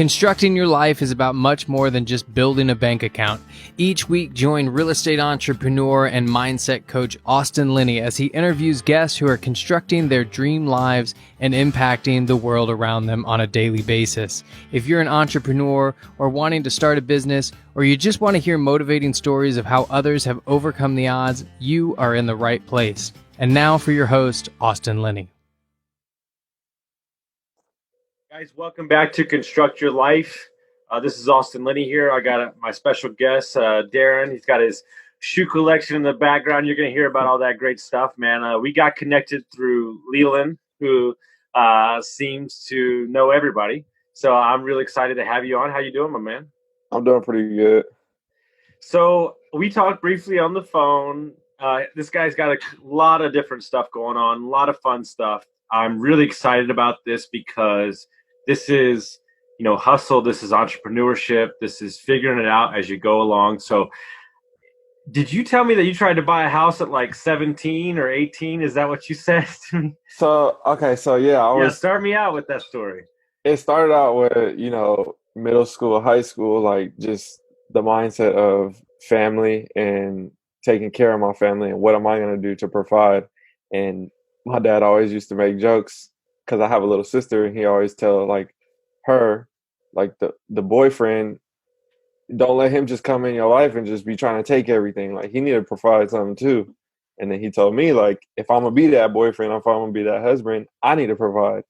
Constructing your life is about much more than just building a bank account. Each week, join real estate entrepreneur and mindset coach Austin Linney as he interviews guests who are constructing their dream lives and impacting the world around them on a daily basis. If you're an entrepreneur or wanting to start a business, or you just want to hear motivating stories of how others have overcome the odds, you are in the right place. And now for your host, Austin Linney. Guys, welcome back to Construct Your Life. This is Austin Linney here. I got my special guest, Darrin. He's got his shoe collection in the background. You're going to hear about all that great stuff, man. We got connected through Leland, who seems to know everybody. So I'm really excited to have you on. How you doing, my man? I'm doing pretty good. So we talked briefly on the phone. This guy's got a lot of different stuff going on, a lot of fun stuff. I'm really excited about this because this is, hustle. This is entrepreneurship. This is figuring it out as you go along. So did you tell me that you tried to buy a house at like 17 or 18? Is that what you said to me? Start me out with that story. It started out with, middle school, high school, like just the mindset of family and taking care of my family and what am I going to do to provide. And my dad always used to make jokes because I have a little sister, and he always tell her, the boyfriend, don't let him just come in your life and just be trying to take everything. Like, he need to provide something too. And then he told me, if I'm gonna be that boyfriend, if I'm gonna be that husband, I need to provide,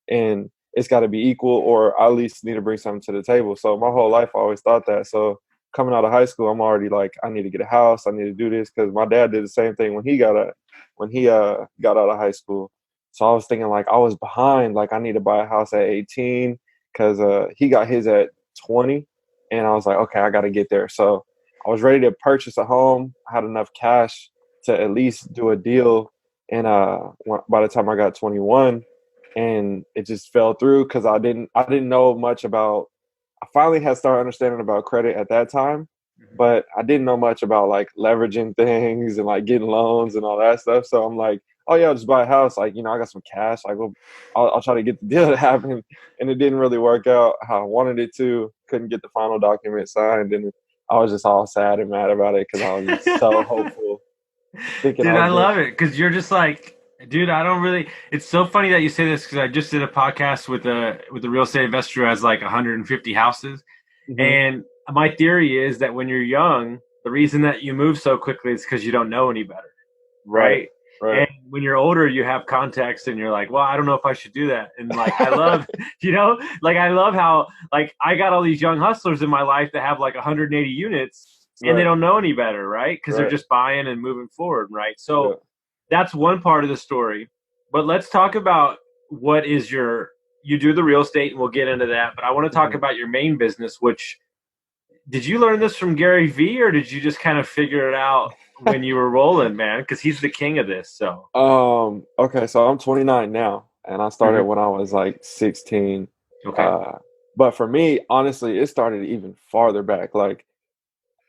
and it's got to be equal, or I at least need to bring something to the table. So my whole life I always thought that. So coming out of high school, I'm already I need to get a house. I need to do this because my dad did the same thing when he got out of high school. So I was thinking I was behind. I need to buy a house at 18 because he got his at 20, and I was like, okay, I got to get there. So I was ready to purchase a home. I had enough cash to at least do a deal. And by the time I got 21, and it just fell through because I didn't know much about. I finally had started understanding about credit at that time, but I didn't know much about leveraging things and getting loans and all that stuff. So I'm like, oh yeah, I'll just buy a house. I got some cash. I'll try to get the deal to happen. And it didn't really work out how I wanted it to. Couldn't get the final document signed, and I was just all sad and mad about it because I was just so hopeful. Dude, I love it because you're just dude, I don't really. It's so funny that you say this because I just did a podcast with a real estate investor who has 150 houses, and my theory is that when you're young, the reason that you move so quickly is because you don't know any better, right? And when you're older, you have context, and you're like, well, I don't know if I should do that. And I love, I love how I got all these young hustlers in my life that have 180 units, and they don't know any better, right? Because they're just buying and moving forward, right? So. That's one part of the story, but let's talk about what is you do the real estate, and we'll get into that. But I want to talk about your main business, which, did you learn this from Gary Vee, or did you just kind of figure it out when you were rolling, man? Because he's the king of this. So, okay, so I'm 29 now, and I started when I was 16. Okay. But for me, honestly, it started even farther back.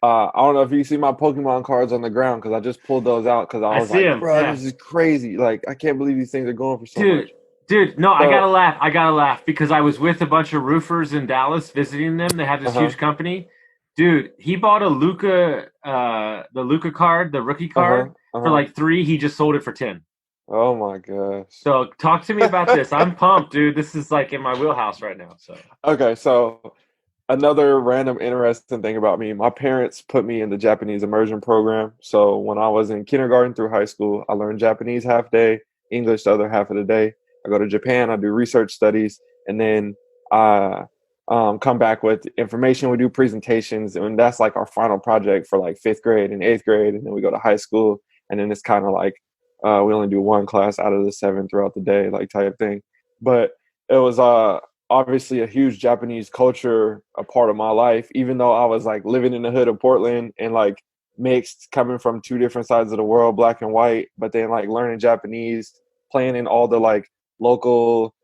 I don't know if you see my Pokemon cards on the ground because I just pulled those out because I was bro, this is crazy. I can't believe these things are going for so much. Dude, no, I gotta laugh because I was with a bunch of roofers in Dallas visiting them. They have this huge company. Dude, he bought a the Luca card, the rookie card, for 3. He just sold it for 10. Oh my gosh. So talk to me about this. I'm pumped, dude. This is in my wheelhouse right now. So okay, so another random interesting thing about me, my parents put me in the Japanese immersion program. So when I was in kindergarten through high school, I learned Japanese half day, English the other half of the day. I go to Japan, I do research studies, and then I come back with information. We do presentations, and that's our final project for 5th grade and 8th grade. And then we go to high school, and then it's kind of we only do one class out of the 7 throughout the day, type thing. But it was obviously a huge Japanese culture a part of my life, even though I was living in the hood of Portland and mixed, coming from 2 different sides of the world, black and white, but then learning Japanese, playing in all the local,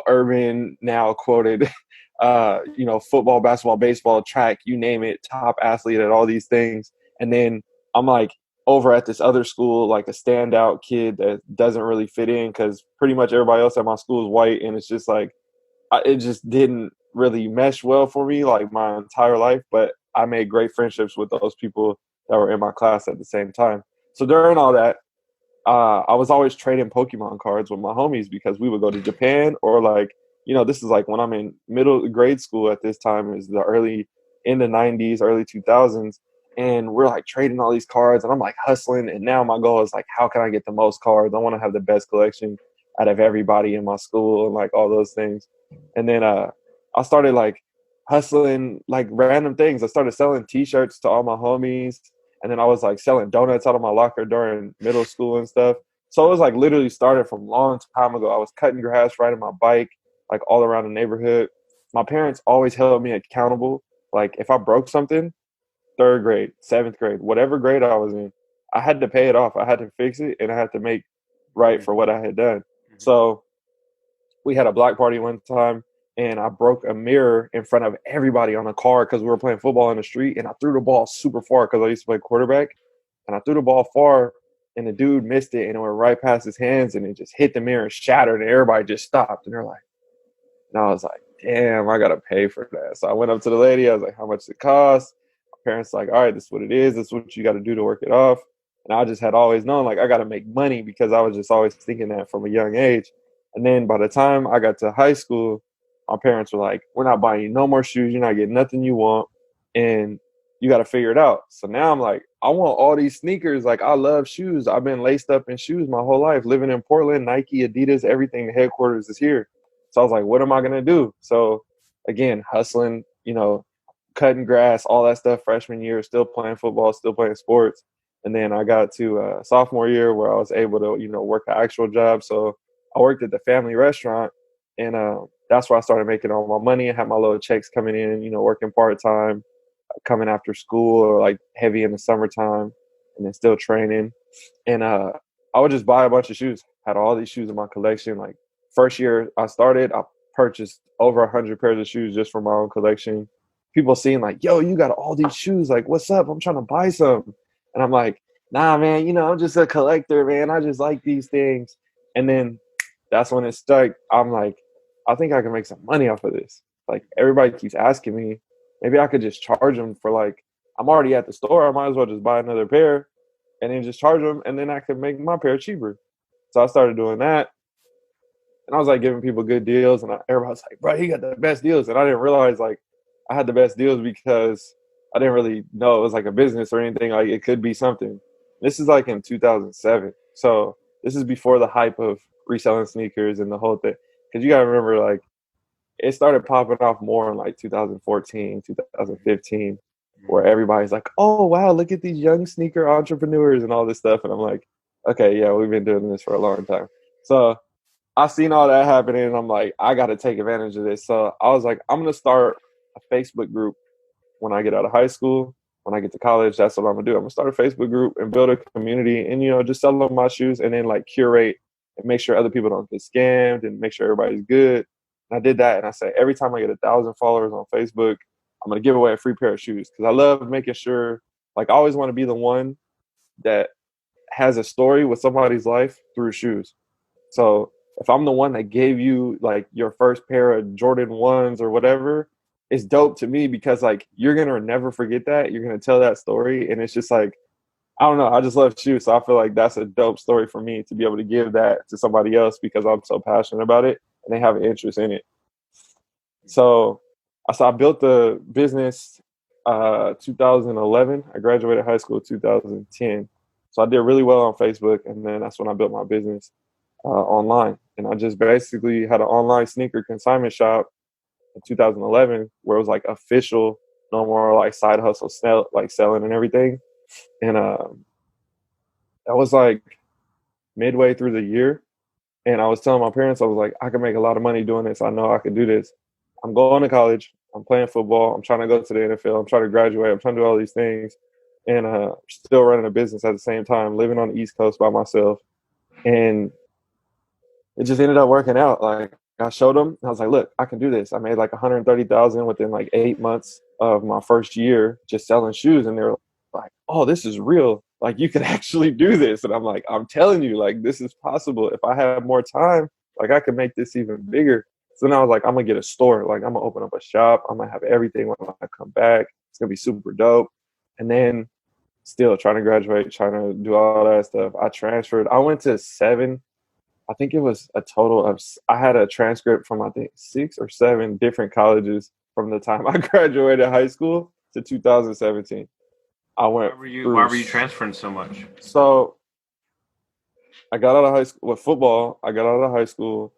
urban, now quoted, football, basketball, baseball, track, you name it, top athlete at all these things. And then I'm over at this other school, a standout kid that doesn't really fit in because pretty much everybody else at my school is white, and it's just it just didn't really mesh well for me like my entire life, but I made great friendships with those people that were in my class at the same time. So during all that, I was always trading Pokemon cards with my homies because we would go to Japan or like, this is like when I'm in middle grade school at this time, is the in the 90s, early 2000s. And we're like trading all these cards and I'm like hustling. And now my goal is like, how can I get the most cards? I want to have the best collection out of everybody in my school and like all those things. And then I started like hustling like random things. I started selling t-shirts to all my homies. And then I was like selling donuts out of my locker during middle school and stuff. So it was like literally started from a long time ago. I was cutting grass, riding my bike, like all around the neighborhood. My parents always held me accountable. Like if I broke something, 3rd grade, 7th grade, whatever grade I was in, I had to pay it off. I had to fix it and I had to make right for what I had done. So we had a block party one time and I broke a mirror in front of everybody on a car because we were playing football in the street, and I threw the ball super far because I used to play quarterback, and I threw the ball far and the dude missed it and it went right past his hands and it just hit the mirror and shattered and everybody just stopped and they're like, and I was like, damn, I got to pay for that. So I went up to the lady. I was like, how much does it cost? My parents were like, all right, this is what it is. This is what you got to do to work it off. And I just had always known, like, I got to make money because I was just always thinking that from a young age. And then by the time I got to high school, my parents were like, we're not buying you no more shoes. You're not getting nothing you want. And you got to figure it out. So now I'm like, I want all these sneakers. Like, I love shoes. I've been laced up in shoes my whole life, living in Portland, Nike, Adidas, everything. The headquarters is here. So I was like, what am I going to do? So again, hustling, cutting grass, all that stuff, freshman year, still playing football, still playing sports. And then I got to sophomore year where I was able to, work an actual job. So I worked at the family restaurant, and that's where I started making all my money. I had my little checks coming in, working part-time, coming after school or like heavy in the summertime, and then still training. And I would just buy a bunch of shoes. Had all these shoes in my collection. Like first year I started, I purchased over 100 pairs of shoes just for my own collection. People seeing like, yo, you got all these shoes. Like, what's up? I'm trying to buy some. And I'm like, nah, man, I'm just a collector, man. I just like these things. And then that's when it stuck. I'm like, I think I can make some money off of this. Like, everybody keeps asking me, maybe I could just charge them for like, I'm already at the store. I might as well just buy another pair and then just charge them. And then I could make my pair cheaper. So I started doing that. And I was like giving people good deals. And everybody was like, bro, he got the best deals. And I didn't realize like I had the best deals because I didn't really know it was like a business or anything. Like, it could be something. This is like in 2007. So this is before the hype of reselling sneakers and the whole thing. Because you got to remember, like, it started popping off more in like 2014, 2015, where everybody's like, oh, wow, look at these young sneaker entrepreneurs and all this stuff. And I'm like, okay, yeah, we've been doing this for a long time. So I've seen all that happening, and I'm like, I got to take advantage of this. So I was like, I'm going to start a Facebook group when I get out of high school. When I get to college, that's what I'm going to do. I'm going to start a Facebook group and build a community and, just sell them my shoes and then like curate and make sure other people don't get scammed and make sure everybody's good. And I did that. And I said, every time I get 1,000 followers on Facebook, I'm going to give away a free pair of shoes. Cause I love making sure, like, I always want to be the one that has a story with somebody's life through shoes. So if I'm the one that gave you like your first pair of Jordan 1s or whatever, it's dope to me because like you're going to never forget that. You're going to tell that story. And it's just like, I don't know. I just love shoes. So I feel like that's a dope story for me to be able to give that to somebody else because I'm so passionate about it and they have an interest in it. So I built the business 2011. I graduated high school 2010. So I did really well on Facebook. And then that's when I built my business online. And I just basically had an online sneaker consignment shop in 2011 where it was like official, no more like side hustle, like selling and everything. And that was like midway through the year. And I was telling my parents, I was like, I can make a lot of money doing this. I know I can do this. I'm going to college. I'm playing football. I'm trying to go to the NFL. I'm trying to graduate. I'm trying to do all these things. And still running a business at the same time, living on the East Coast by myself. And it just ended up working out. Like, I showed them. I was like, look, I can do this. I made like $130,000 within like 8 months of my first year just selling shoes. And they were like, oh, this is real. Like, you can actually do this. And I'm like, I'm telling you, like, this is possible. If I have more time, like, I could make this even bigger. So then I was like, I'm gonna get a store. Like I'm gonna open up a shop. I'm gonna have everything when I come back. It's gonna be super dope. And then still trying to graduate, trying to do all that stuff. I transferred. I went to 7. I think it was a total of, I had a transcript from, I think, 6 or 7 different colleges from the time I graduated high school to 2017. I went Why were you transferring so much? So I got out of high school with football. I got out of high school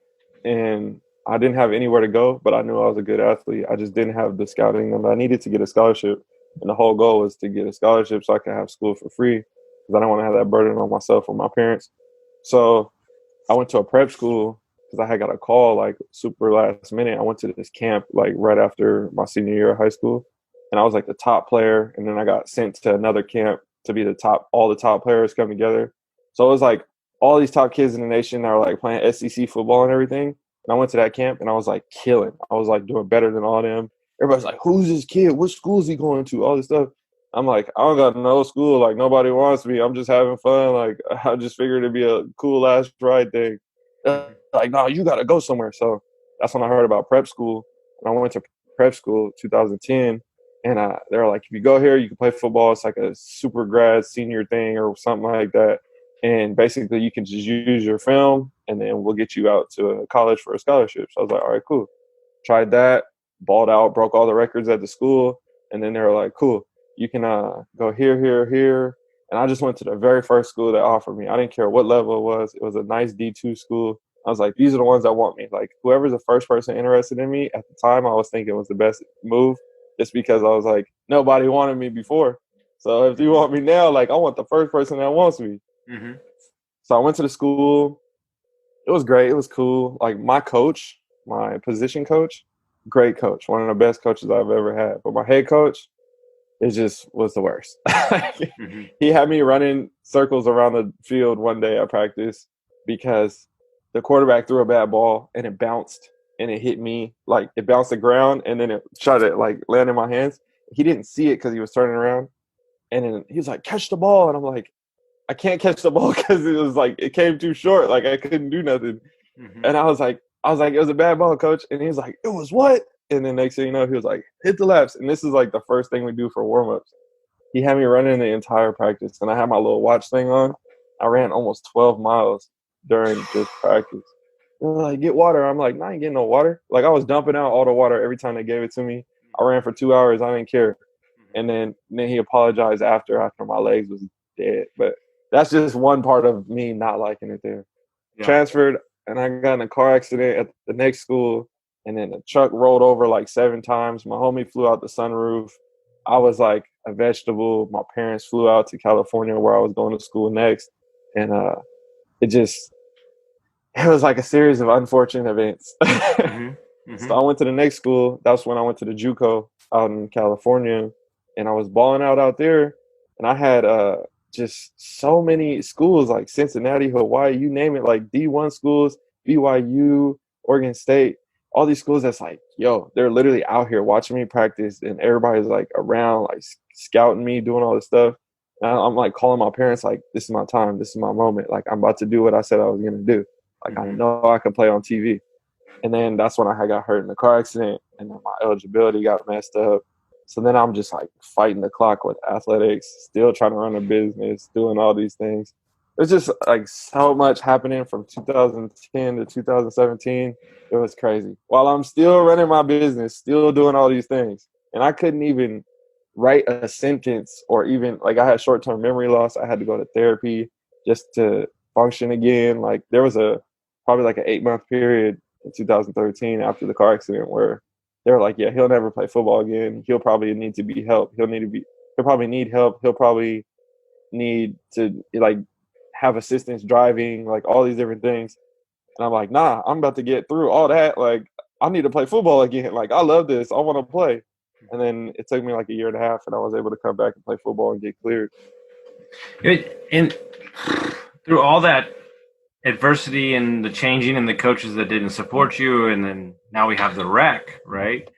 and I didn't have anywhere to go, but I knew I was a good athlete. I just didn't have the scouting number. I needed to get a scholarship. And the whole goal was to get a scholarship so I could have school for free because I don't want to have that burden on myself or my parents. So I went to a prep school because I had got a call like super last minute. I went to this camp like right after my senior year of high school. And I was like the top player. And then I got sent to another camp to be all the top players come together. So it was like all these top kids in the nation that were like playing SEC football and everything. And I went to that camp and I was like killing. I was like doing better than all of them. Everybody's like, who's this kid? What school is he going to? All this stuff. I'm like, I don't got no school. Like, nobody wants me. I'm just having fun. Like, I just figured it'd be a cool last ride thing. Like, no, you got to go somewhere. So that's when I heard about prep school. And I went to prep school 2010. And they were like, if you go here, you can play football. It's like a super grad senior thing or something like that. And basically, you can just use your film, and then we'll get you out to a college for a scholarship. So I was like, all right, cool. Tried that, balled out, broke all the records at the school. And then they were like, cool, you can go here, here, here. And I just went to the very first school that offered me. I didn't care what level it was. It was a nice D2 school. I was like, these are the ones that want me. Like, whoever's the first person interested in me, at the time, I was thinking was the best move just because I was like, nobody wanted me before. So if you want me now, like, I want the first person that wants me. Mm-hmm. So I went to the school. It was great. It was cool. Like my coach, my position coach, great coach, one of the best coaches I've ever had. But my head coach, it just was the worst. Mm-hmm. He had me running circles around the field one day at practice because the quarterback threw a bad ball and it bounced and it hit me. Like it bounced the ground and then it tried to like land in my hands. He didn't see it because he was turning around. And then he was like, catch the ball. And I'm like, I can't catch the ball because it was like it came too short. Like I couldn't do nothing. Mm-hmm. And I was like, it was a bad ball, coach. And he was like, it was what? And then next thing you know, he was like, hit the laps. And this is like the first thing we do for warm-ups. He had me running the entire practice. And I had my little watch thing on. I ran almost 12 miles during this practice. They were like, get water. I'm like, I ain't getting no water. Like I was dumping out all the water every time they gave it to me. I ran for 2 hours. I didn't care. And then he apologized after my legs was dead. But that's just one part of me not liking it there. Yeah. Transferred, and I got in a car accident at the next school, and then the truck rolled over like 7 times. My homie flew out the sunroof. I was like a vegetable. My parents flew out to California where I was going to school next. And it was like a series of unfortunate events. Mm-hmm. Mm-hmm. So I went to the next school. That's when I went to the JUCO out in California, and I was balling out there. And I had just so many schools like Cincinnati, Hawaii, you name it, like D1 schools, BYU, Oregon State, all these schools that's like, yo, they're literally out here watching me practice and everybody's like around, like scouting me, doing all this stuff. And I'm like calling my parents like, this is my time. This is my moment. Like I'm about to do what I said I was going to do. Like I know I can play on TV. And then that's when I got hurt in the car accident and then my eligibility got messed up. So then I'm just like fighting the clock with athletics, still trying to run a business, doing all these things. It's just like so much happening from 2010 to 2017. It was crazy. While I'm still running my business, still doing all these things. And I couldn't even write a sentence or even like I had short-term memory loss. I had to go to therapy just to function again. Like there was probably like an 8-month period in 2013 after the car accident where they were like, yeah, he'll never play football again. He'll probably need to be helped. He'll probably need help. He'll probably need to like have assistance driving, like all these different things. And I'm like, nah, I'm about to get through all that. Like I need to play football again. Like I love this. I want to play. And then it took me like a year and a half and I was able to come back and play football and get cleared. And through all that adversity and the changing and the coaches that didn't support you, and then now we have the wreck, right?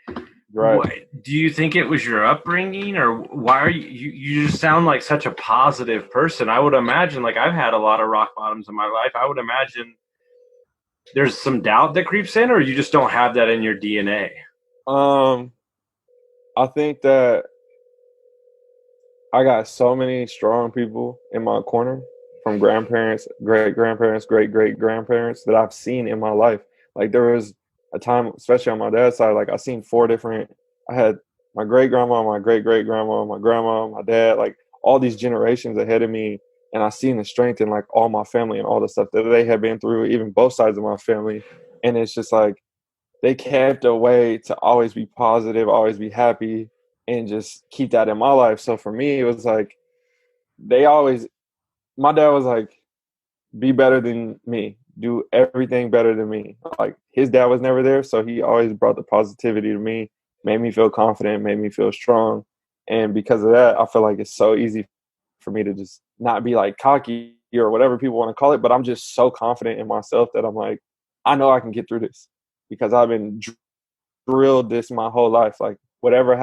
Right. Do you think it was your upbringing, or why are you just sound like such a positive person? I would imagine, like I've had a lot of rock bottoms in my life. I would imagine there's some doubt that creeps in, or you just don't have that in your DNA? I think that I got so many strong people in my corner, from grandparents, great grandparents, great great grandparents, that I've seen in my life. Like there was a time, especially on my dad's side, like I seen I had my great grandma, my great great grandma, my grandma, my dad, like all these generations ahead of me. And I seen the strength in like all my family and all the stuff that they had been through, even both sides of my family. And it's just like they kept a way to always be positive, always be happy, and just keep that in my life. So for me, it was like they always, my dad was like, be better than me, do everything better than me. Like his dad was never there, so he always brought the positivity to me, made me feel confident, made me feel strong. And because of that, I feel like it's so easy for me to just not be like cocky or whatever people want to call it, but I'm just so confident in myself that I'm like, I know I can get through this because I've been drilled this my whole life. Like whatever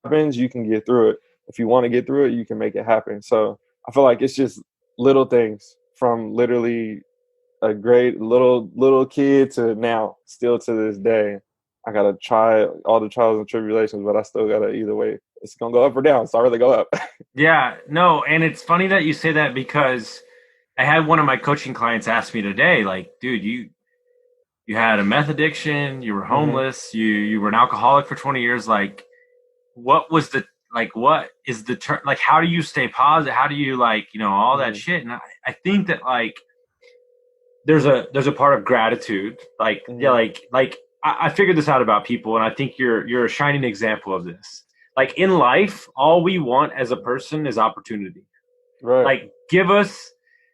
happens, you can get through it. If you want to get through it, you can make it happen. So I feel like it's just little things from literally a great little kid to now, still to this day. I gotta try all the trials and tribulations, but I still gotta, either way, it's gonna go up or down. So I really go up. Yeah, no, and it's funny that you say that because I had one of my coaching clients ask me today, like, dude, you had a meth addiction, you were homeless, you were an alcoholic for 20 years. Like, what was the what is the term? Like, how do you stay positive? How do you all that shit? And I think that like there's a part of gratitude. Like, yeah, like I figured this out about people, and I think you're a shining example of this. Like in life, all we want as a person is opportunity. Right. Like give us,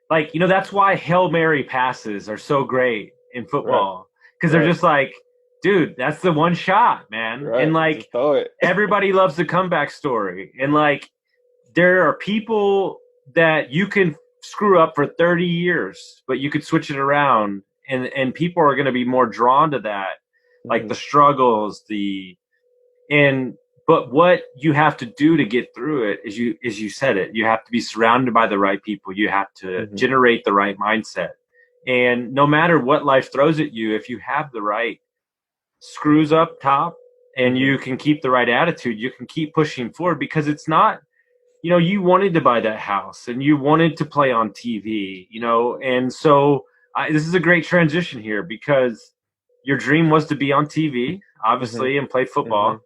like, that's why Hail Mary passes are so great in football, because they're just like, dude, that's the one shot, man. Right. And like everybody loves the comeback story. And like there are people that you can screw up for 30 years, but you could switch it around, and people are going to be more drawn to that, like the struggles, but what you have to do to get through it is you said it, you have to be surrounded by the right people. You have to generate the right mindset. And no matter what life throws at you, if you have the right screws up top and you can keep the right attitude, you can keep pushing forward, because it's not, you wanted to buy that house and you wanted to play on TV, and so this is a great transition here, because your dream was to be on TV, obviously, and play football.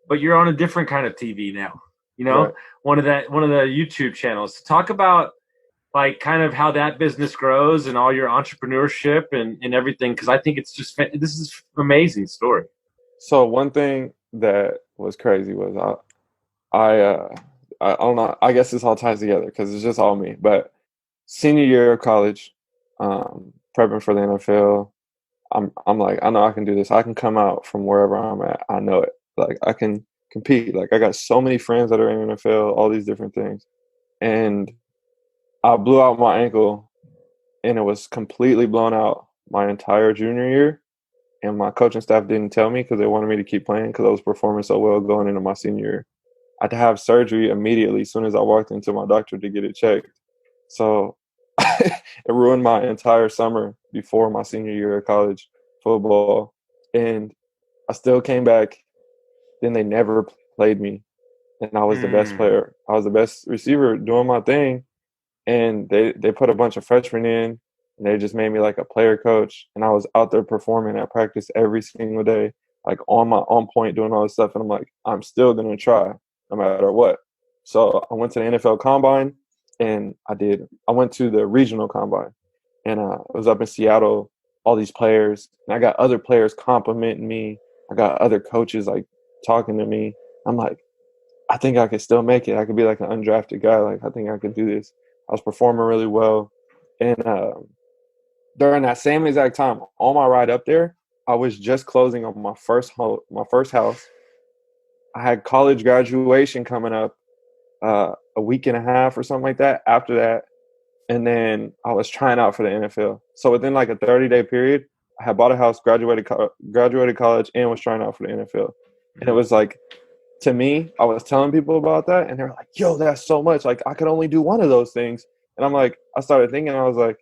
But you're on a different kind of TV now, one of the YouTube channels. Talk about like kind of how that business grows and all your entrepreneurship and everything. Because I think it's just, this is an amazing story. So one thing that was crazy was I don't know, I guess this all ties together because it's just all me. But senior year of college, prepping for the NFL, I'm like, I know I can do this. I can come out from wherever I'm at. I know it. Like I can compete. Like I got so many friends that are in the NFL, all these different things. And I blew out my ankle, and it was completely blown out my entire junior year. And my coaching staff didn't tell me because they wanted me to keep playing because I was performing so well going into my senior year. I had to have surgery immediately as soon as I walked into my doctor to get it checked. So it ruined my entire summer before my senior year of college football. And I still came back. Then they never played me, and I was the best player. I was the best receiver doing my thing, and they put a bunch of freshmen in, and they just made me like a player coach, and I was out there performing at practice every single day, like on point, doing all this stuff. And I'm like, I'm still gonna try no matter what. So I went to the NFL Combine, and I went to the regional combine, and I was up in Seattle. All these players, and I got other players complimenting me. I got other coaches like talking to me. I'm like, I think I could still make it. I could be like an undrafted guy. Like, I think I could do this. I was performing really well. And during that same exact time, on my ride up there, I was just closing on my first house. I had college graduation coming up a week and a half or something like that after that. And then I was trying out for the NFL. So within like a 30-day period, I had bought a house, graduated college, and was trying out for the NFL. And it was like, to me, I was telling people about that, and they were like, yo, that's so much. Like, I could only do one of those things. And I'm like, I started thinking, I was like,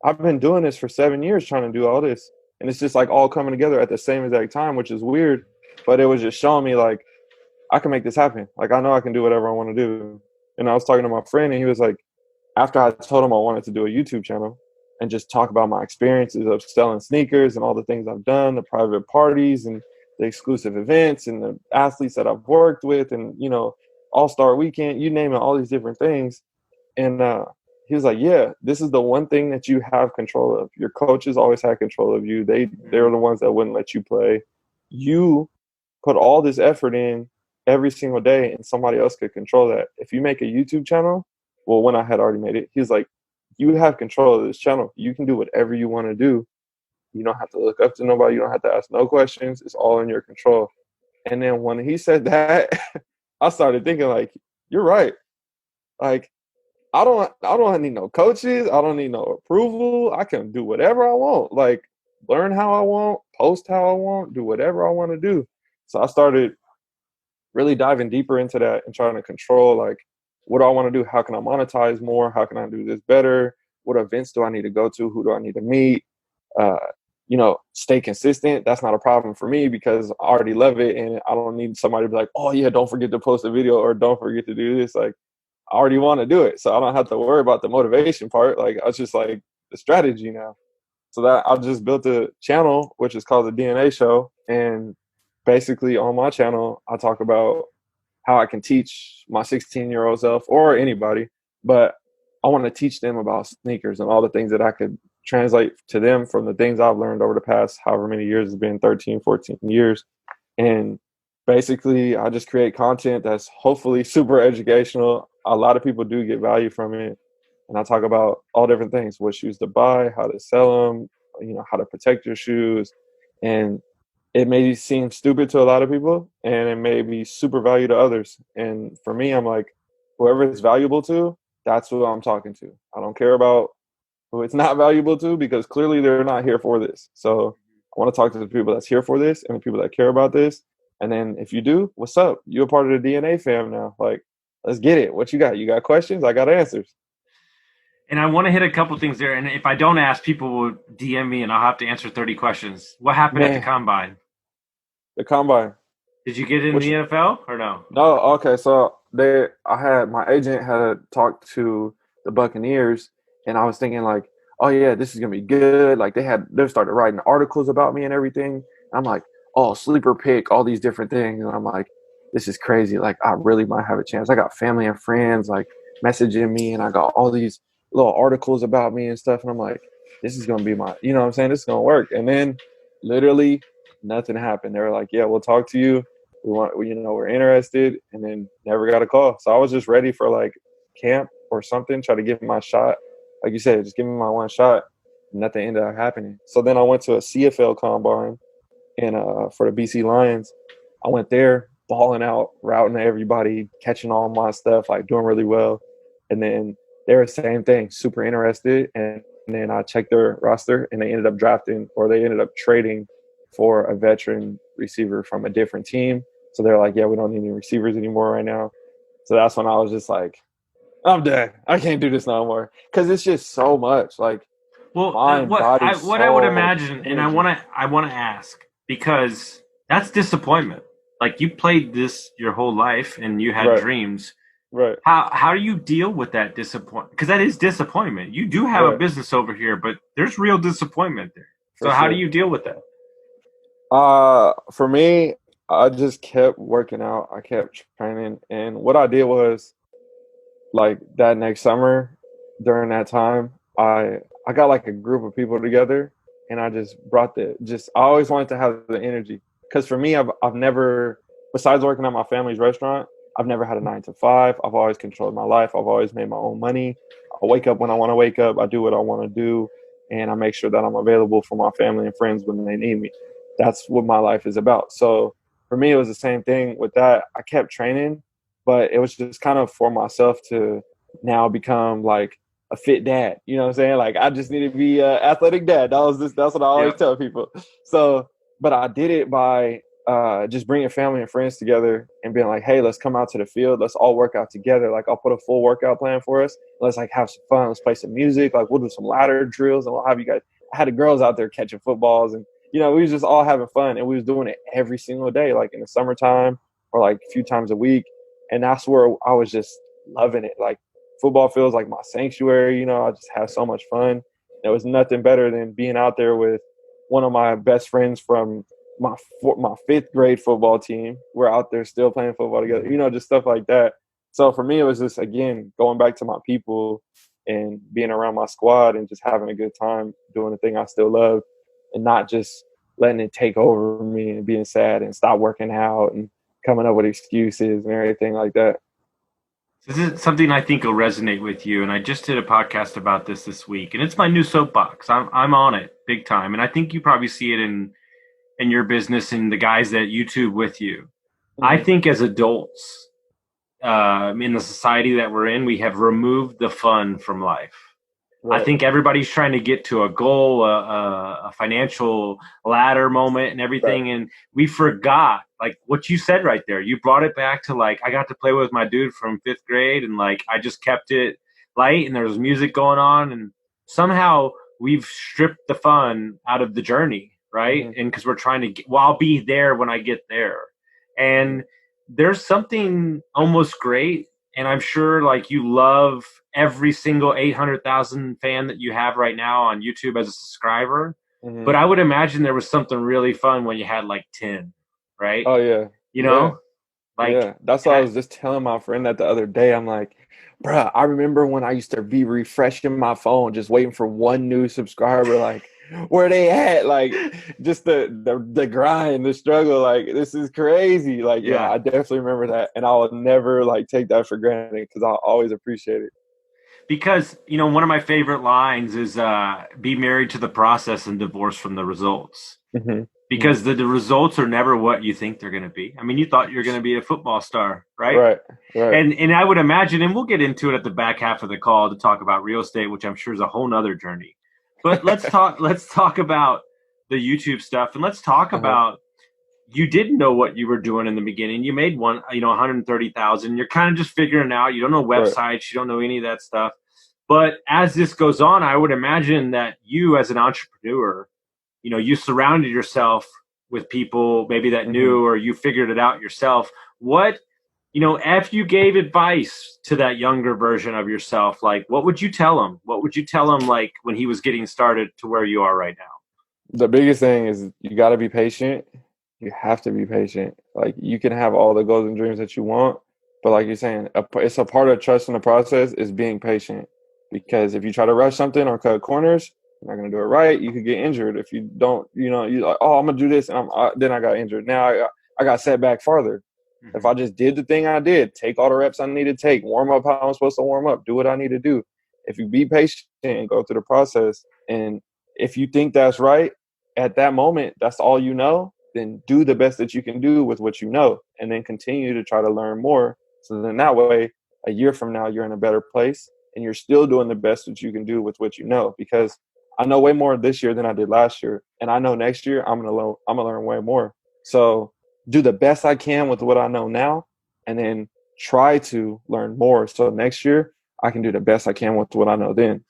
I've been doing this for 7 years trying to do all this. And it's just like all coming together at the same exact time, which is weird. But it was just showing me like, I can make this happen. Like, I know I can do whatever I want to do. And I was talking to my friend and he was like, after I told him I wanted to do a YouTube channel and just talk about my experiences of selling sneakers and all the things I've done, the private parties and the exclusive events and the athletes that I've worked with and, you know, All-Star Weekend, you name it, all these different things. And he was like, yeah, this is the one thing that you have control of. Your coaches always had control of you. They're the ones that wouldn't let you play. You put all this effort in every single day and somebody else could control that. If you make a YouTube channel, well, when I had already made it, he was like, you have control of this channel. You can do whatever you want to do. You don't have to look up to nobody. You don't have to ask no questions. It's all in your control. And then when he said that, I started thinking like, you're right. Like, I don't need no coaches. I don't need no approval. I can do whatever I want. Like, learn how I want, post how I want, do whatever I want to do. So I started really diving deeper into that and trying to control, like, what do I want to do? How can I monetize more? How can I do this better? What events do I need to go to? Who do I need to meet? You know, stay consistent. That's not a problem for me because I already love it. And I don't need somebody to be like, oh yeah, don't forget to post a video or don't forget to do this. Like, I already want to do it. So I don't have to worry about the motivation part. Like, I was just like the strategy now. So that I just built a channel, which is called the DNA Show. And basically on my channel, I talk about how I can teach my 16-year-old self or anybody, but I want to teach them about sneakers and all the things that I could translate to them from the things I've learned over the past however many years. It's been 13, 14 years. And basically, I just create content that's hopefully super educational. A lot of people do get value from it. And I talk about all different things, what shoes to buy, how to sell them, you know, how to protect your shoes. And it may seem stupid to a lot of people and it may be super value to others. And for me, I'm like, whoever it's valuable to, that's who I'm talking to. I don't care about who it's not valuable to because clearly they're not here for this. So I want to talk to the people that's here for this and the people that care about this. And then if you do, what's up? You're a part of the DNA fam now. Like, let's get it. What you got? You got questions? I got answers. And I want to hit a couple things there. And if I don't ask, people will DM me and I'll have to answer 30 questions. What happened at the combine? The combine. Did you get in the NFL or no? No. Okay. So my agent had talked to the Buccaneers and I was thinking like, oh yeah, this is going to be good. Like they started writing articles about me and everything. And I'm like, oh, sleeper pick, all these different things. And I'm like, this is crazy. Like I really might have a chance. I got family and friends like messaging me and I got all these little articles about me and stuff. And I'm like, this is going to be you know what I'm saying? This is going to work. And then literally nothing happened. They were like, yeah, we'll talk to you. We're interested. And then never got a call. So I was just ready for like camp or something, try to give me my shot. Like you said, just give me my one shot. Nothing ended up happening. So then I went to a CFL combine and for the BC Lions. I went there, balling out, routing everybody, catching all my stuff, like doing really well. And then they were the same thing, super interested. And then I checked their roster and they ended up trading for a veteran receiver from a different team. So they're like, yeah, we don't need any receivers anymore right now. So that's when I was just like, I'm done. I can't do this no more. Because it's just so much. Like, well, what I would imagine, and I want to ask, because that's disappointment. Like, you played this your whole life and you had dreams. Right. How do you deal with that disappointment? Because that is disappointment. You do have a business over here, but there's real disappointment there. So how do you deal with that? For me, I just kept working out. I kept training. And what I did was, like, that next summer, during that time, I got like a group of people together and I just brought I always wanted to have the energy. Because for me, I've never, besides working at my family's restaurant, I've never had a 9 to 5. I've always controlled my life. I've always made my own money. I wake up when I want to wake up. I do what I want to do. And I make sure that I'm available for my family and friends when they need me. That's what my life is about. So for me, it was the same thing with that. I kept training, but it was just kind of for myself to now become like a fit dad. You know what I'm saying? Like, I just need to be an athletic dad. That's what I always tell people. So, but I did it by just bringing family and friends together and being like, hey, let's come out to the field. Let's all work out together. Like, I'll put a full workout plan for us. Let's like have some fun. Let's play some music. Like, we'll do some ladder drills and we'll have you guys. I had the girls out there catching footballs, and we was just all having fun, and we was doing it every single day, like in the summertime or like a few times a week. And that's where I was just loving it. Like, football feels like my sanctuary. I just had so much fun. There was nothing better than being out there with one of my best friends from my fifth grade football team. We're out there still playing football together, just stuff like that. So for me, it was just, again, going back to my people and being around my squad and just having a good time doing the thing I still love, and not just letting it take over me and being sad and stop working out and coming up with excuses and everything like that. This is something I think will resonate with you, and I just did a podcast about this week, and it's my new soapbox. I'm on it big time, and I think you probably see it in your business and the guys that YouTube with you. Mm-hmm. I think as adults, in the society that we're in, we have removed the fun from life. Right. I think everybody's trying to get to a goal, a financial ladder moment and everything. Right. And we forgot, like what you said right there. You brought it back to like, I got to play with my dude from fifth grade, and like, I just kept it light, and there was music going on, and somehow we've stripped the fun out of the journey. Right. Mm-hmm. And cause we're trying to I'll be there when I get there. And there's something almost great. And I'm sure like you love every single 800,000 fan that you have right now on YouTube as a subscriber. Mm-hmm. But I would imagine there was something really fun when you had like 10, right? Oh yeah. Like that's what I was just telling my friend that the other day. I'm like, bruh, I remember when I used to be refreshing my phone, just waiting for one new subscriber, like, where they at, like just the grind, the struggle, like this is crazy. Like yeah, I definitely remember that, and I will never like take that for granted because I'll always appreciate it. Because one of my favorite lines is be married to the process and divorced from the results. Mm-hmm. Because the results are never what you think they're going to be. I mean, you thought you're going to be a football star, right? Right. And I would imagine, and we'll get into it at the back half of the call to talk about real estate, which I'm sure is a whole nother journey. But let's talk about the YouTube stuff, and let's talk about, you didn't know what you were doing in the beginning. You made 130,000. You're kind of just figuring it out. You don't know websites. Right. You don't know any of that stuff. But as this goes on, I would imagine that you as an entrepreneur, you surrounded yourself with people maybe that knew, or you figured it out yourself. What, if you gave advice to that younger version of yourself, like what would you tell him? What would you tell him like when he was getting started to where you are right now? The biggest thing is you got to be patient. You have to be patient. Like you can have all the goals and dreams that you want, but like you're saying, it's a part of trusting the process is being patient. Because if you try to rush something or cut corners, you're not going to do it right. You could get injured if you don't, you're like, oh, I'm going to do this. And then I got injured. Now I got set back farther. Mm-hmm. If I just did the thing I did, take all the reps I need to take, warm up how I'm supposed to warm up, do what I need to do. If you be patient and go through the process, and if you think that's right at that moment, that's all you know, then do the best that you can do with what you know, and then continue to try to learn more. So then that way, a year from now, you're in a better place and you're still doing the best that you can do with what you know. Because I know way more this year than I did last year. And I know next year I'm gonna learn way more. So do the best I can with what I know now, and then try to learn more. So next year I can do the best I can with what I know then.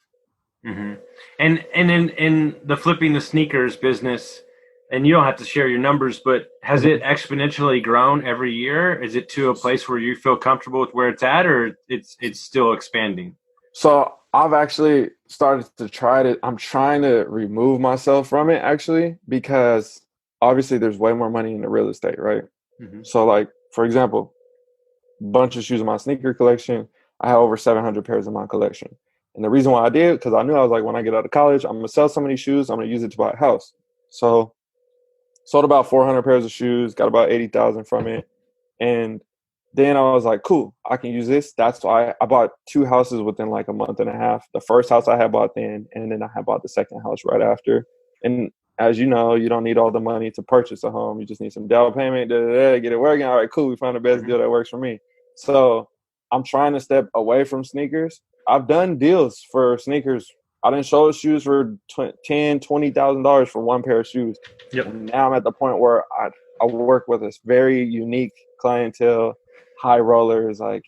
Mm-hmm. And in the flipping the sneakers business, and you don't have to share your numbers, but has it exponentially grown every year? Is it to a place where you feel comfortable with where it's at, or it's still expanding? So I've actually started to I'm trying to remove myself from it actually, because obviously there's way more money in the real estate, right? Mm-hmm. So like, for example, bunch of shoes in my sneaker collection. I have over 700 pairs in my collection. And the reason why I did, because I knew I was like, when I get out of college, I'm going to sell some of these shoes. I'm going to use it to buy a house. So sold about 400 pairs of shoes, got about 80,000 from it. And then I was like, cool, I can use this. That's why I bought 2 houses within like a month and a half. The first house I had bought then, and then I had bought the second house right after. And as you know, you don't need all the money to purchase a home. You just need some down payment, get it working. All right, cool. We found the best deal that works for me. So I'm trying to step away from sneakers. I've done deals for sneakers. I didn't show shoes for $10,000, $20,000 for one pair of shoes. Yep. And now I'm at the point where I work with this very unique clientele, high rollers, like,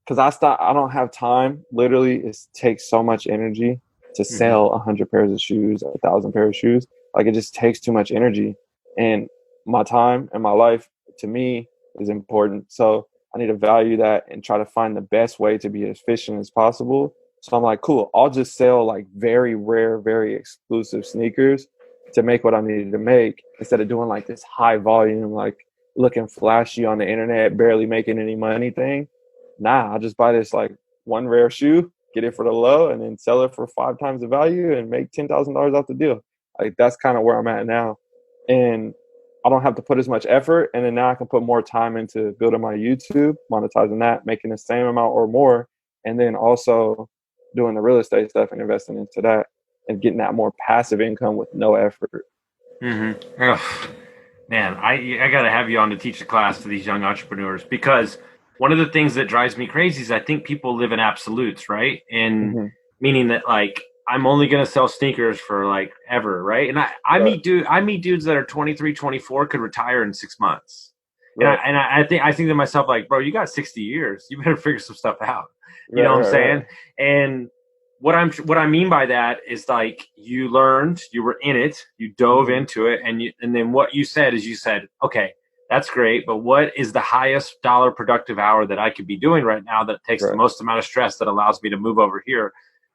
because I don't have time. Literally, it takes so much energy to sell 100 pairs of shoes, 1,000 pairs of shoes. Like, it just takes too much energy, and my time and my life to me is important. So I need to value that and try to find the best way to be as efficient as possible. So I'm like, cool, I'll just sell like very rare, very exclusive sneakers to make what I needed to make, instead of doing like this high volume, like looking flashy on the internet, barely making any money thing. Nah, I'll just buy this like one rare shoe, get it for the low, and then sell it for 5 times the value and make $10,000 off the deal. Like, that's kind of where I'm at now. And I don't have to put as much effort. And then now I can put more time into building my YouTube, monetizing that, making the same amount or more. And then also doing the real estate stuff and investing into that and getting that more passive income with no effort. Ugh. Man, I got to have you on to teach a class to these young entrepreneurs, because one of the things that drives me crazy is I think people live in absolutes, right? And meaning that, like, I'm only going to sell sneakers for like ever, right? And I meet dudes that are 23, 24 could retire in 6 months. Right. And I think to myself, like, bro, you got 60 years. You better figure some stuff out. You know what I'm saying? Right. And what I mean by that is, like, you learned, you were in it, you dove into it, and then what you said is, you said, okay, that's great, but what is the highest dollar productive hour that I could be doing right now that takes the most amount of stress that allows me to move over here,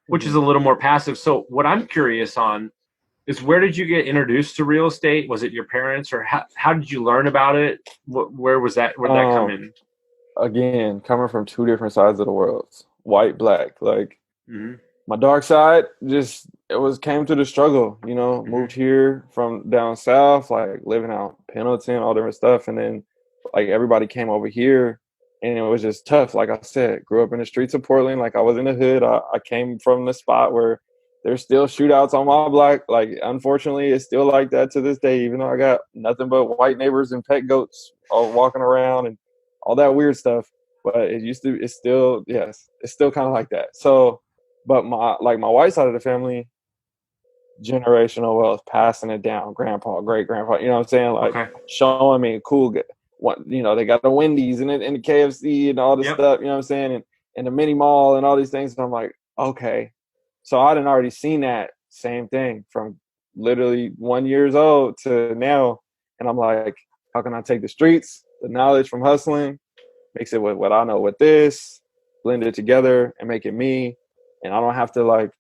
which is a little more passive. So what I'm curious on is, where did you get introduced to real estate? Was it your parents, or how did you learn about it? Where did that come in? Again, coming from two different sides of the world, white, black, like my dark side came to the struggle, moved here from down south, like living out Pendleton, all different stuff. And then like everybody came over here and it was just tough. Like I said, grew up in the streets of Portland. Like, I was in the hood. I came from the spot where there's still shootouts on my block. Like, unfortunately, it's still like that to this day, even though I got nothing but white neighbors and pet goats all walking around and all that weird stuff. But it's still kind of like that. So, but my white side of the family, generational wealth, passing it down, grandpa, great grandpa, you know what I'm saying? Like, showing me cool, they got the Wendy's and the KFC and all this stuff, you know what I'm saying? And the mini mall and all these things. And I'm like, okay. So I done already seen that same thing from literally 1 year old to now. And I'm like, how can I take the streets, the knowledge from hustling, mix it with what I know with this, blend it together and make it me. And I don't have to I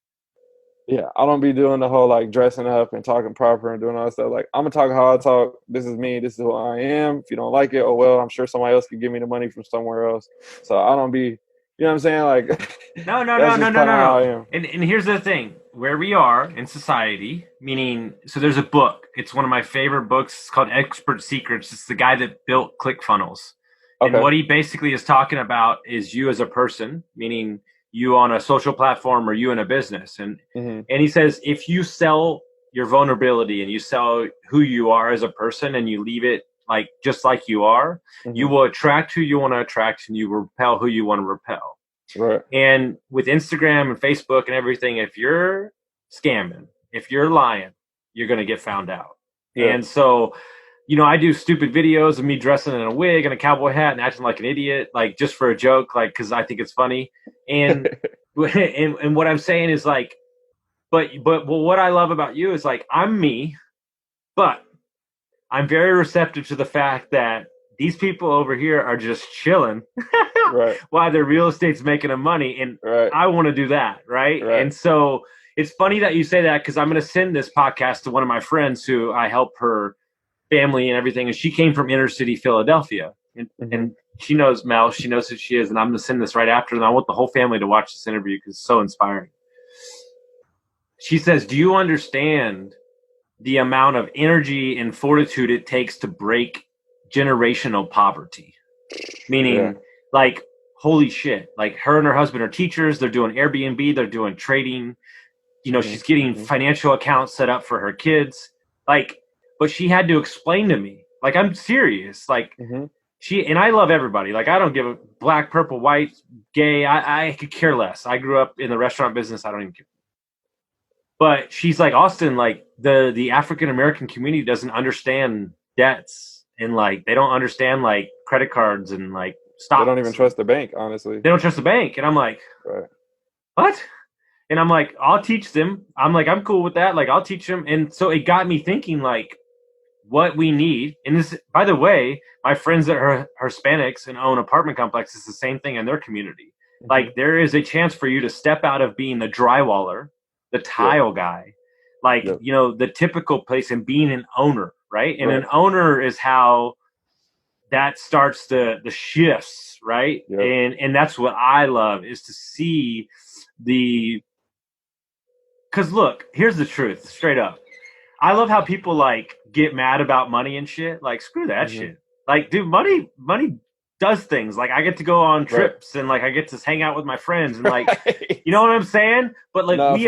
don't be doing the whole like dressing up and talking proper and doing all that stuff. Like, I'm gonna talk how I talk. This is me. This is who I am. If you don't like it, oh well, I'm sure somebody else could give me the money from somewhere else. So I don't be, you know what I'm saying? Like, no. And here's the thing: where we are in society, meaning, so there's a book. It's one of my favorite books. It's called Expert Secrets. It's the guy that built ClickFunnels. Okay. And what he basically is talking about is you as a person, meaning you on a social platform or you in a business. And he says, if you sell your vulnerability and you sell who you are as a person and you leave it like just like you are, you will attract who you want to attract and you repel who you want to repel. Right. And with Instagram and Facebook and everything, if you're scamming, if you're lying, you're going to get found out. Yeah. And so, I do stupid videos of me dressing in a wig and a cowboy hat and acting like an idiot, like just for a joke, like, because I think it's funny. And and what I'm saying is, like, but what I love about you is, like, I'm me, but I'm very receptive to the fact that these people over here are just chilling right. while their real estate's making them money. And right. I want to do that. Right? And so it's funny that you say that, because I'm going to send this podcast to one of my friends who I help her family and everything. And she came from inner city Philadelphia. And she knows Mel. She knows who she is. And I'm going to send this right after. And I want the whole family to watch this interview because it's so inspiring. She says, do you understand the amount of energy and fortitude it takes to break generational poverty? Meaning, like, holy shit. Like, her and her husband are teachers. They're doing Airbnb. They're doing trading. She's getting financial accounts set up for her kids. Like, but she had to explain to me, like, I'm serious. Like, and I love everybody. Like, I don't give a black, purple, white, gay. I could care less. I grew up in the restaurant business. I don't even care. But she's like, Austin, like, the African-American community doesn't understand debts and like they don't understand like credit cards and like They don't even stocks. trust the bank, honestly. They don't trust the bank. And I'm like, Right. what? And I'm like, I'll teach them. I'm like, I'm cool with that. Like, I'll teach them. And so it got me thinking, like, what we need. And this, by the way, my friends that are Hispanics and own apartment complexes, the same thing in their community. Mm-hmm. Like, there is a chance for you to step out of being the drywaller, the tile guy, like, you know, the typical place, and being an owner, right? And an owner is how that starts the shifts, right? And that's what I love, is to see because look, here's the truth, straight up. I love how people like get mad about money and shit. Like, screw that shit. Like, dude, money does things. Like, I get to go on trips and like I get to hang out with my friends and like, you know what I'm saying? But like,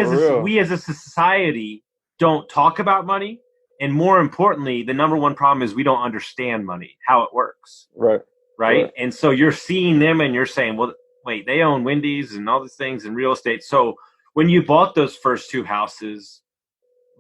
we as a society don't talk about money. And more importantly, the number one problem is we don't understand money, how it works. Right. And so you're seeing them and you're saying, well, wait, they own Wendy's and all these things in real estate. So when you bought those first two houses,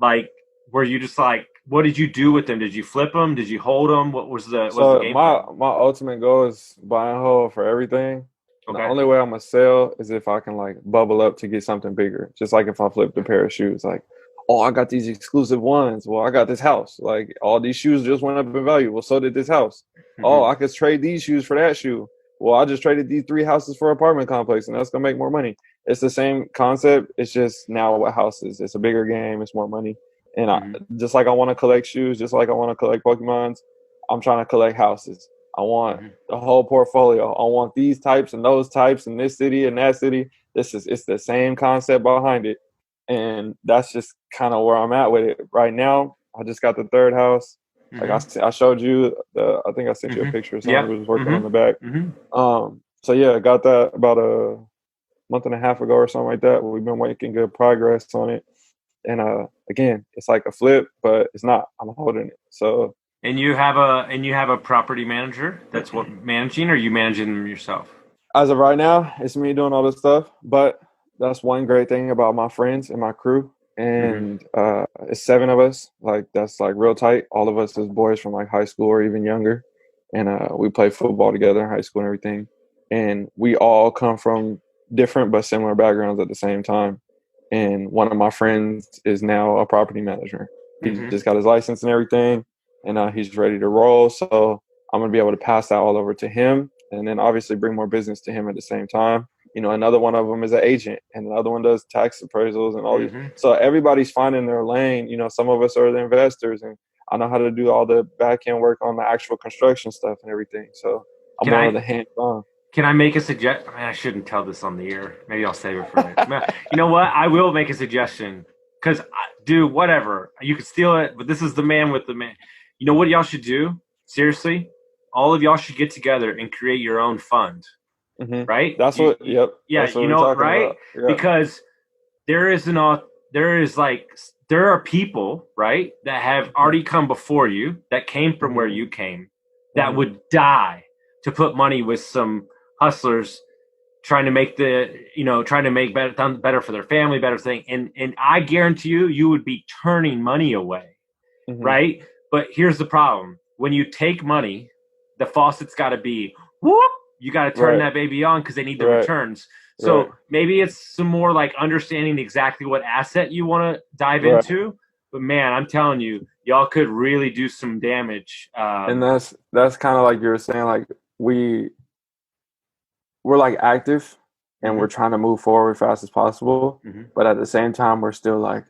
like, were you just like, what did you do with them? Did you flip them? Did you hold them? What was the game plan? My ultimate goal is buy and hold for everything. Okay. The only way I'm gonna sell is if I can like bubble up to get something bigger. Just like if I flipped a pair of shoes, like, oh, I got these exclusive ones. Well, I got this house. Like, all these shoes just went up in value. Well, so did this house. Oh, I could trade these shoes for that shoe. Well, I just traded these 3 houses for an apartment complex, and that's gonna make more money. It's the same concept. It's just now what houses. It's a bigger game. It's more money. And just like I want to collect shoes, just like I want to collect Pokemons, I'm trying to collect houses. I want the whole portfolio. I want these types and those types in this city and that city. It's the same concept behind it. And that's just kind of where I'm at with it right now. I just got the 3rd house. Like I showed you, I think I sent you a picture of someone who was working on the back. So yeah, I got that about a month and a half ago or something like that. We've been making good progress on it. And again, it's like a flip, but it's not. I'm holding it. So. And you have a property manager that's what managing, or are you managing them yourself? As of right now, it's me doing all this stuff. But that's one great thing about my friends and my crew. And it's 7 of us. Like, that's like real tight. All of us as boys from like high school or even younger. And we play football together in high school and everything. And we all come from different but similar backgrounds at the same time. And one of my friends is now a property manager. He just got his license and everything, and he's ready to roll. So I'm going to be able to pass that all over to him, and then obviously bring more business to him at the same time. You know, another one of them is an agent, and another one does tax appraisals and all these. So everybody's finding their lane. You know, some of us are the investors, and I know how to do all the back end work on the actual construction stuff and everything. So I'm one of the hands-on. Can I make a suggestion? I shouldn't tell this on the air. Maybe I'll save it for later. You know what? I will make a suggestion. Because, dude, whatever. You could steal it, but this is the man with the man. You know what y'all should do? Seriously? All of y'all should get together and create your own fund. Right? That's what, Yeah, that's what you know, right? Yeah. Because there are people, right, that have already come before you, that came from where you came, that would die to put money with some hustlers trying to make better for their family, better thing. And I guarantee you would be turning money away. Right. But here's the problem. When you take money, the faucet's got to be, whoop, you got to turn that baby on because they need the returns. So maybe it's some more like understanding exactly what asset you want to dive into. But man, I'm telling you, y'all could really do some damage. And that's kind of like you were saying, like we're like active and we're trying to move forward as fast as possible. But at the same time, we're still like,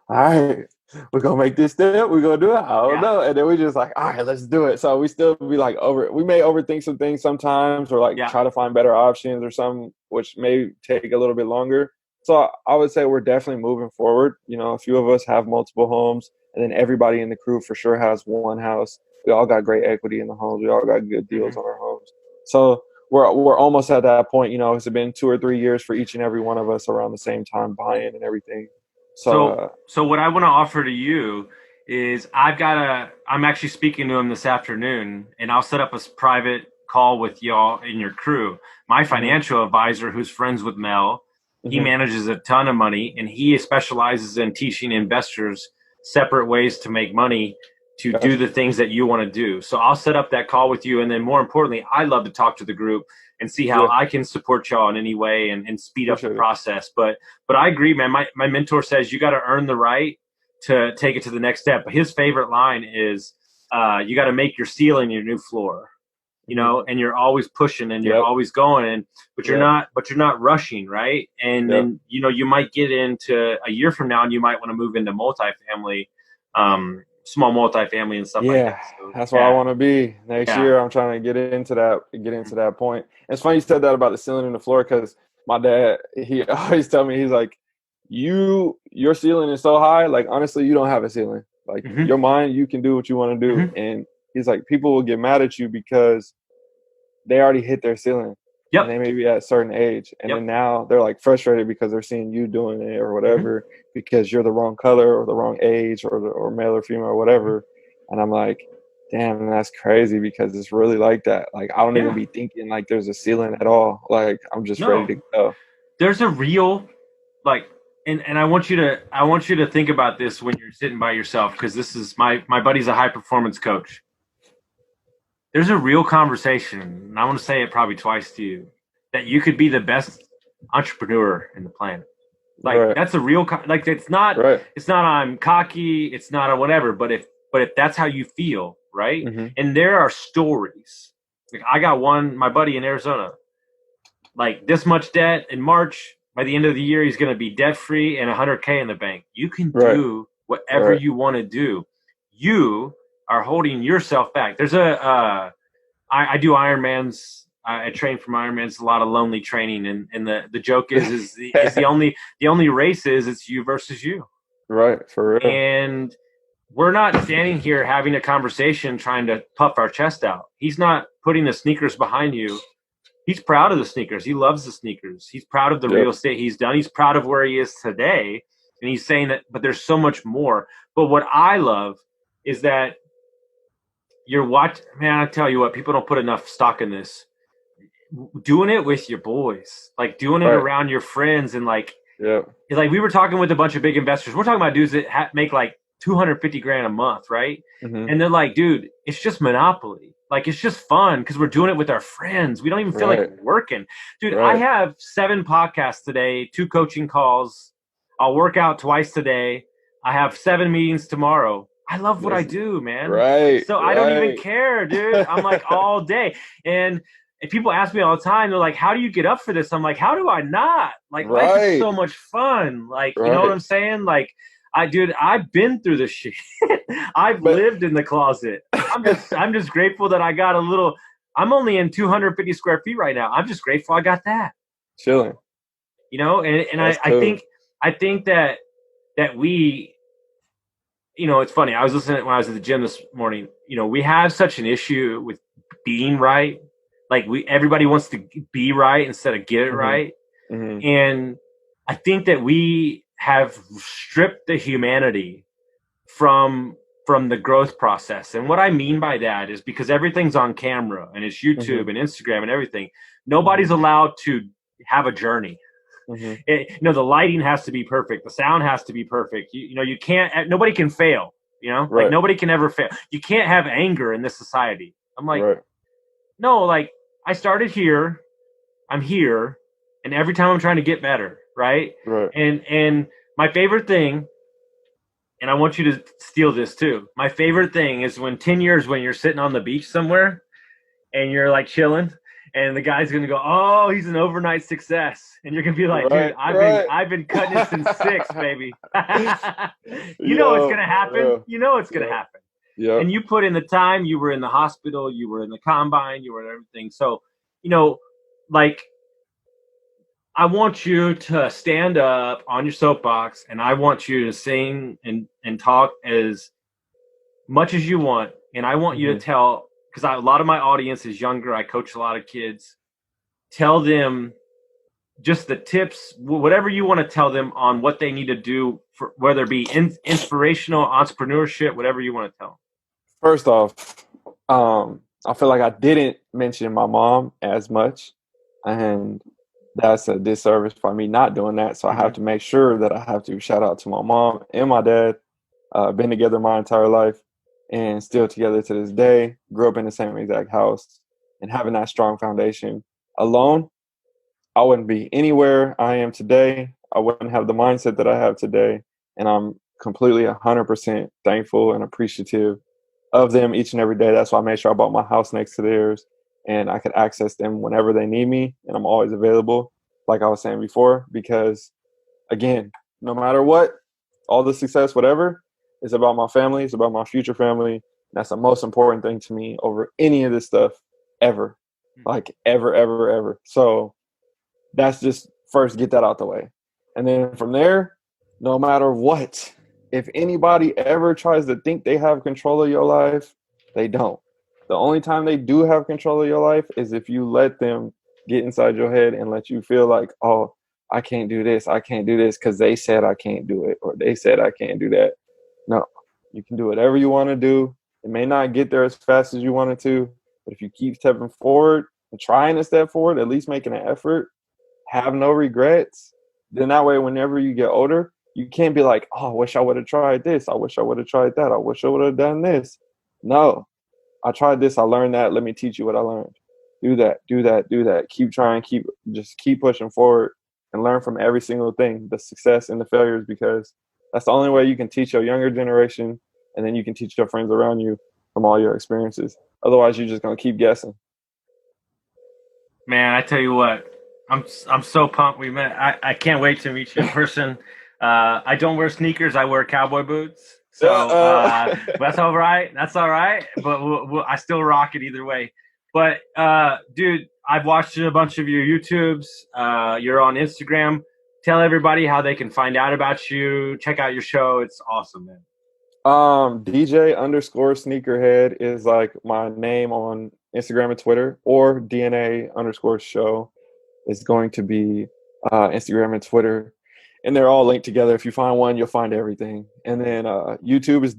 all right, we're going to make this step. We're going to do it. I don't know. And then we just like, all right, let's do it. So we still be like we may overthink some things sometimes, or like try to find better options or something, which may take a little bit longer. So I would say we're definitely moving forward. You know, a few of us have multiple homes, and then everybody in the crew for sure has one house. We all got great equity in the homes. We all got good deals on our homes. So we're almost at that point. You know, it's been 2 or 3 years for each and every one of us around the same time buying and everything. So what I want to offer to you is I'm actually speaking to him this afternoon, and I'll set up a private call with y'all and your crew. My financial advisor, who's friends with Mel, he manages a ton of money, and he specializes in teaching investors separate ways to make money to do the things that you want to do. So I'll set up that call with you. And then more importantly, I love to talk to the group and see how I can support y'all in any way and speed up the process. But I agree, man. My mentor says you got to earn the right to take it to the next step. But his favorite line is, you got to make your ceiling your new floor, you know, and you're always pushing and you're always going, but you're not rushing. Right. And then, you know, you might get into a year from now and you might want to move into multifamily, small multifamily and stuff like that. So, that's where I want to be next year. I'm trying to get into that point. And it's funny you said that about the ceiling and the floor, because my dad, he always tell me, he's like, your ceiling is so high, like honestly you don't have a ceiling. Like your mind, you can do what you want to do. And he's like, people will get mad at you because they already hit their ceiling. And they may be at a certain age. And then now they're like frustrated because they're seeing you doing it or whatever, because you're the wrong color or the wrong age or male or female or whatever. And I'm like, damn, that's crazy, because it's really like that. Like, I don't even be thinking like there's a ceiling at all. Like, I'm just ready to go. There's a real, like, and I want you to think about this when you're sitting by yourself, because this is my buddy's a high performance coach. There's a real conversation, and I want to say it probably twice to you, that you could be the best entrepreneur in the planet. Like that's a real, like it's not I'm cocky, it's not a whatever, but if that's how you feel, right? And there are stories. Like I got my buddy in Arizona, like this much debt in March. By the end of the year, he's going to be debt free and $100K in the bank. You can do whatever you want to do. You are holding yourself back. There's I do Ironmans. I train from Ironmans. It's a lot of lonely training, and the joke is the only race is it's you versus you. Right, for real. And we're not standing here having a conversation trying to puff our chest out. He's not putting the sneakers behind you. He's proud of the sneakers. He loves the sneakers. He's proud of the real estate he's done. He's proud of where he is today. And he's saying that, but there's so much more. But what I love is that man, I tell you what, people don't put enough stock in this. Doing it with your boys, like doing it around your friends. And like we were talking with a bunch of big investors. We're talking about dudes that make like $250,000 a month. Right. And they're like, dude, it's just Monopoly. Like, it's just fun because we're doing it with our friends. We don't even feel like we're working. Dude, I have 7 podcasts today, 2 coaching calls. I'll work out twice today. I have 7 meetings tomorrow. I love what I do, man. So I don't even care, dude. I'm like all day. And people ask me all the time, they're like, how do you get up for this? I'm like, how do I not? Like, life is so much fun. Like, you know what I'm saying? Like, I've been through this shit. I've lived in the closet. I'm just grateful that I got I'm only in 250 square feet right now. I'm just grateful I got that. Chilling. You know, and I think that we, you know, it's funny. I was listening when I was at the gym this morning. You know, we have such an issue with being right. Like everybody wants to be right instead of get it right. And I think that we have stripped the humanity from the growth process. And what I mean by that is because everything's on camera and it's YouTube and Instagram and everything, nobody's allowed to have a journey. You know, the lighting has to be perfect. The sound has to be perfect. You know, you can't, nobody can fail, you know, like nobody can ever fail. You can't have anger in this society. I'm like, no, like I started here, I'm here. And every time I'm trying to get better. Right. And my favorite thing, and I want you to steal this too. My favorite thing is when 10 years, when you're sitting on the beach somewhere and you're like chilling and the guy's going to go, oh, he's an overnight success. And you're going to be like, dude, I've been cutting it since 6, baby. You know it's going to happen. You know it's going to happen. And you put in the time, you were in the hospital, you were in the combine, you were in everything. So, you know, like, I want you to stand up on your soapbox and I want you to sing and talk as much as you want. And I want you to tell, because a lot of my audience is younger. I coach a lot of kids. Tell them just the tips, whatever you want to tell them on what they need to do, for whether it be inspirational, entrepreneurship, whatever you want to tell them. First off, I feel like I didn't mention my mom as much. And that's a disservice by me not doing that. So I have to make sure that I have to shout out to my mom and my dad. Been together my entire life. and still together to this day, grew up in the same exact house, and having that strong foundation alone, I wouldn't be anywhere I am today. I wouldn't have the mindset that I have today. And I'm completely 100% thankful and appreciative of them each and every day. That's why I made sure I bought my house next to theirs and I could access them whenever they need me. And I'm always available, like I was saying before, because again, no matter what, all the success, whatever, is about my family. It's about my future family. That's the most important thing to me over any of this stuff ever. Like ever, ever, ever. So that's just first get that out the way. And then from there, no matter what, if anybody ever tries to think they have control of your life, they don't. The only time they do have control of your life is if you let them get inside your head and let you feel like, oh, I can't do this because they said I can't do it, or they said I can't do that. No, you can do whatever you want to do. It may not get there as fast as you want it to, but if you keep stepping forward and trying to step forward, at least making an effort, have no regrets, then that way whenever you get older, you can't be like, oh, I wish I would have tried this. I wish I would have tried that. I wish I would have done this. No, I tried this. I learned that. Let me teach you what I learned. Do that, do that, do that. Keep trying, keep pushing forward and learn from every single thing, the success and the failures, because that's the only way you can teach your younger generation, and then you can teach your friends around you from all your experiences. Otherwise, you're just going to keep guessing. Man, I tell you what, I'm so pumped we met. I can't wait to meet you in person. I don't wear sneakers. I wear cowboy boots. So that's all right. That's all right. But I still rock it either way. But, dude, I've watched a bunch of your YouTubes. You're on Instagram. Tell everybody how they can find out about you. Check out your show. It's awesome, man. DJ_sneakerhead is like my name on Instagram and Twitter, or DNA_show is going to be Instagram and Twitter. And they're all linked together. If you find one, you'll find everything. And then YouTube is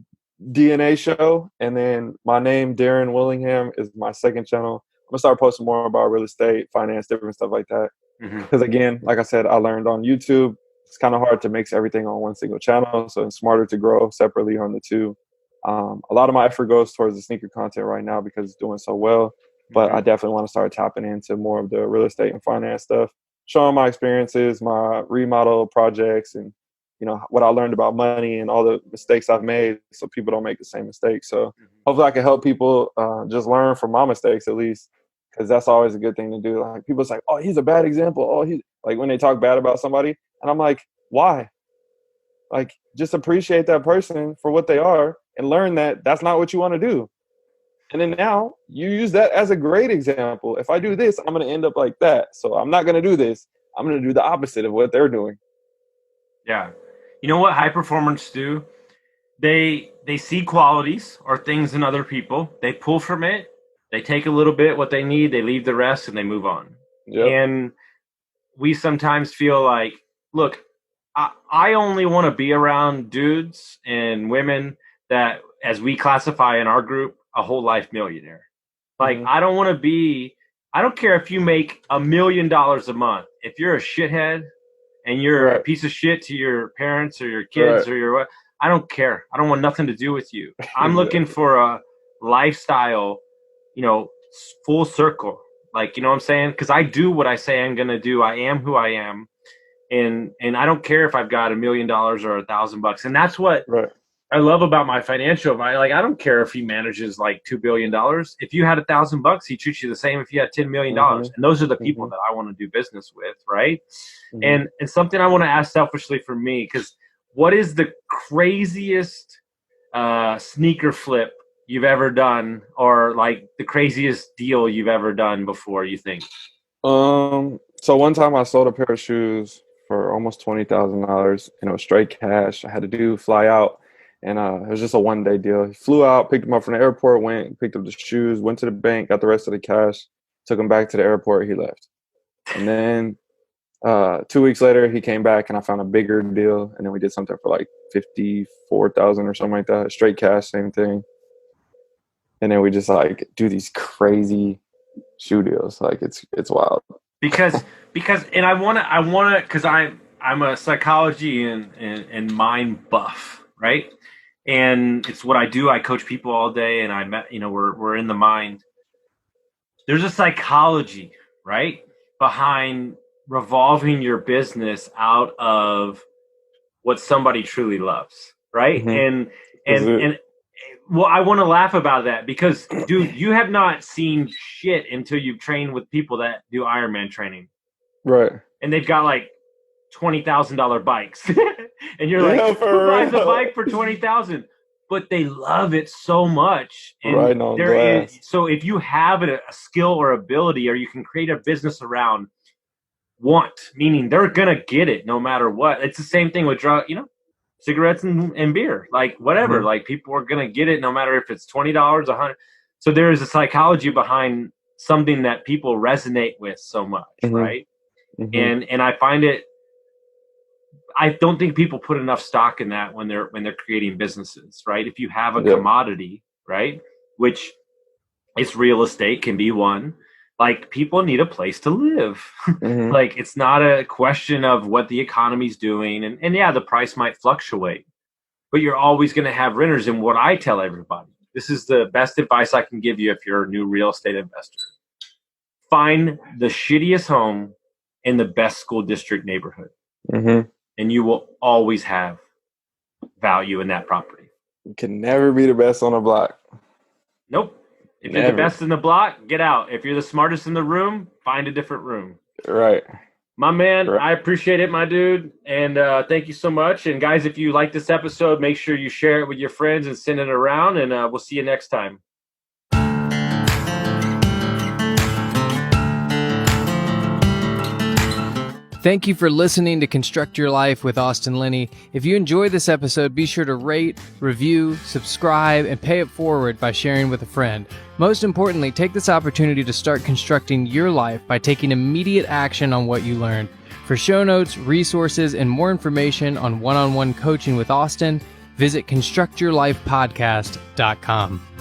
DNA Show. And then my name, Darrin Willingham, is my second channel. I'm going to start posting more about real estate, finance, different stuff like that. Because again, like I said, I learned on YouTube. It's kind of hard to mix everything on one single channel. So it's smarter to grow separately on the two. A lot of my effort goes towards the sneaker content right now because it's doing so well. But I definitely want to start tapping into more of the real estate and finance stuff, showing my experiences, my remodel projects, and what I learned about money and all the mistakes I've made, so people don't make the same mistakes. So hopefully I can help people just learn from my mistakes at least, because that's always a good thing to do. Like people's like, oh, he's a bad example. Oh, he's like, when they talk bad about somebody, and I'm like, why? Like, just appreciate that person for what they are and learn that that's not what you want to do. And then now you use that as a great example. If I do this, I'm going to end up like that. So I'm not going to do this. I'm going to do the opposite of what they're doing. Yeah. You know what high performers do? They see qualities or things in other people. They pull from it. They take a little bit what they need. They leave the rest and they move on. Yep. And we sometimes feel like, look, I only want to be around dudes and women that, as we classify in our group, a whole life millionaire. Like, I don't want to be, I don't care if you make $1 million a month. If you're a shithead and you're a piece of shit to your parents or your kids or your, I don't care. I don't want nothing to do with you. I'm looking for a lifestyle, full circle. Like, you know what I'm saying? Because I do what I say I'm going to do. I am who I am. And I don't care if I've got $1 million or $1,000. And that's what I love about my financial advisor. Like, I don't care if he manages like $2 billion. If you had $1,000, he treats you the same if you had $10 million. And those are the people that I want to do business with, right? And something I want to ask selfishly for me, because what is the craziest sneaker flip you've ever done, or like the craziest deal you've ever done before, you think? So one time I sold a pair of shoes for almost $20,000, straight cash. I had to fly out. And it was just a one-day deal. He flew out, picked him up from the airport, went, picked up the shoes, went to the bank, got the rest of the cash, took him back to the airport. He left. And then 2 weeks later, he came back, and I found a bigger deal. And then we did something for like $54,000 or something like that. Straight cash, same thing. And then we just like do these crazy shoe deals. Like it's wild. Because and I wanna because I'm a psychology and mind buff, right? and it's what I do. I coach people all day, and we're in the mind. There's a psychology, right, behind revolving your business out of what somebody truly loves, right? Mm-hmm. And well, I want to laugh about that because, dude, you have not seen shit until you've trained with people that do Ironman training, right? And they've got like $20,000 bikes, and you're like, who buys a bike for $20,000? But they love it so much, and right on glass. So if you have a skill or ability, or you can create a business around want, meaning they're gonna get it no matter what. It's the same thing with cigarettes and beer, like whatever. Mm-hmm. Like people are gonna get it no matter if it's $20, $100. So there is a psychology behind something that people resonate with so much, mm-hmm. right? Mm-hmm. And I find it. I don't think people put enough stock in that when they're creating businesses, right? If you have a commodity, right, which is real estate, can be one. Like people need a place to live. Mm-hmm. Like it's not a question of what the economy's doing, and yeah, the price might fluctuate, but you're always going to have renters. And what I tell everybody, this is the best advice I can give you if you're a new real estate investor: find the shittiest home in the best school district neighborhood. Mm-hmm. And you will always have value in that property. You can never be the best on the block. Nope. If you're the best in the block, get out. If you're the smartest in the room, find a different room. Right. My man, right. I appreciate it, my dude. And thank you so much. And guys, if you like this episode, make sure you share it with your friends and send it around. And we'll see you next time. Thank you for listening to Construct Your Life with Austin Linney. If you enjoyed this episode, be sure to rate, review, subscribe, and pay it forward by sharing with a friend. Most importantly, take this opportunity to start constructing your life by taking immediate action on what you learned. For show notes, resources, and more information on one-on-one coaching with Austin, visit constructyourlifepodcast.com.